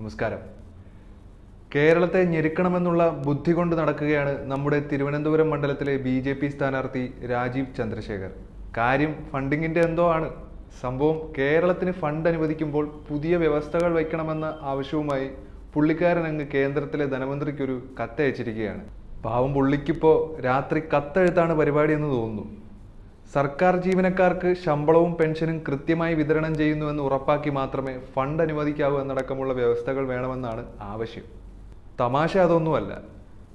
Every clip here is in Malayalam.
നമസ്കാരം. കേരളത്തെ ഞെരുക്കണമെന്നുള്ള ബുദ്ധി കൊണ്ട് നടക്കുകയാണ് നമ്മുടെ തിരുവനന്തപുരം മണ്ഡലത്തിലെ BJP സ്ഥാനാർത്ഥി രാജീവ് ചന്ദ്രശേഖർ. കാര്യം ഫണ്ടിങ്ങിൻ്റെ എന്തോ ആണ്. സംഭവം കേരളത്തിന് ഫണ്ട് അനുവദിക്കുമ്പോൾ പുതിയ വ്യവസ്ഥകൾ വയ്ക്കണമെന്ന ആവശ്യവുമായി പുള്ളിക്കാരൻ അങ്ങ് കേന്ദ്രത്തിലെ ധനമന്ത്രിക്കൊരു കത്തയച്ചിരിക്കുകയാണ്. പാവം പുള്ളിക്കിപ്പോൾ രാത്രി കത്തെഴുത്താണ് പരിപാടി എന്ന് തോന്നുന്നു. സർക്കാർ ജീവനക്കാർക്ക് ശമ്പളവും പെൻഷനും കൃത്യമായി വിതരണം ചെയ്യുന്നുവെന്ന് ഉറപ്പാക്കി മാത്രമേ ഫണ്ട് അനുവദിക്കാവൂ എന്നടക്കമുള്ള വ്യവസ്ഥകൾ വേണമെന്നാണ് ആവശ്യം. തമാശ അതൊന്നുമല്ല.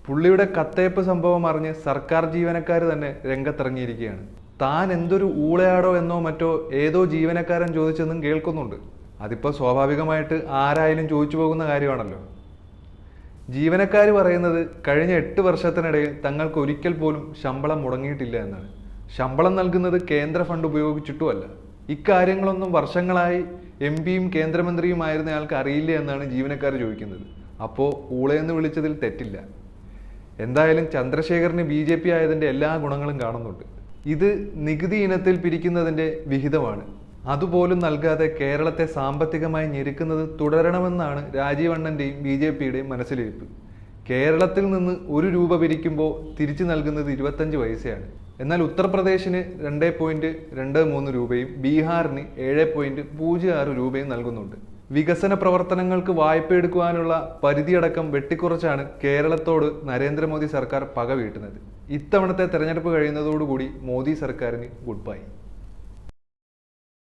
പുള്ളിയുടെ കത്തയപ്പ് സംഭവം അറിഞ്ഞ് സർക്കാർ ജീവനക്കാർ തന്നെ രംഗത്തിറങ്ങിയിരിക്കുകയാണ്. താൻ എന്തൊരു ഊളയാടോ എന്നോ മറ്റോ ഏതോ ജീവനക്കാരൻ ചോദിച്ചെന്നും കേൾക്കുന്നുണ്ട്. അതിപ്പോൾ സ്വാഭാവികമായിട്ട് ആരായാലും ചോദിച്ചു പോകുന്ന കാര്യമാണല്ലോ. ജീവനക്കാർ പറയുന്നത് കഴിഞ്ഞ 8 വർഷത്തിനിടയിൽ തങ്ങൾക്ക് ഒരിക്കൽ പോലും ശമ്പളം മുടങ്ങിയിട്ടില്ല എന്നാണ്. ശമ്പളം നൽകുന്നത് കേന്ദ്ര ഫണ്ട് ഉപയോഗിച്ചിട്ടുമല്ല. ഇക്കാര്യങ്ങളൊന്നും വർഷങ്ങളായി MP-യും കേന്ദ്രമന്ത്രിയുമായിരുന്ന ആൾക്ക് അറിയില്ല എന്നാണ് ജീവനക്കാർ ചോദിക്കുന്നത്. അപ്പോൾ ഊളയെന്ന് വിളിച്ചതിൽ തെറ്റില്ല. എന്തായാലും ചന്ദ്രശേഖറിന് BJP ആയതിൻ്റെ എല്ലാ ഗുണങ്ങളും കാണുന്നുണ്ട്. ഇത് നികുതി ഇനത്തിൽ പിരിക്കുന്നതിൻ്റെ വിഹിതമാണ്. അതുപോലും നൽകാതെ കേരളത്തെ സാമ്പത്തികമായി ഞെരുക്കുന്നത് തുടരണമെന്നാണ് രാജീവ് അണ്ണൻ്റെയും BJP-യുടെയും മനസ്സിലിരിപ്പ്. കേരളത്തിൽ നിന്ന് 1 രൂപ പിരിക്കുമ്പോൾ തിരിച്ചു നൽകുന്നത് 25 പൈസയാണ്. എന്നാൽ ഉത്തർപ്രദേശിന് 2.23 രൂപയും ബീഹാറിന് 7.06 രൂപയും നൽകുന്നുണ്ട്. വികസന പ്രവർത്തനങ്ങൾക്ക് വായ്പ എടുക്കുവാനുള്ള പരിധിയടക്കം വെട്ടിക്കുറച്ചാണ് കേരളത്തോട് നരേന്ദ്രമോദി സർക്കാർ പക വീട്ടുന്നത്. ഇത്തവണത്തെ തെരഞ്ഞെടുപ്പ് കഴിയുന്നതോടുകൂടി മോദി സർക്കാരിന് ഗുഡ് ബൈ.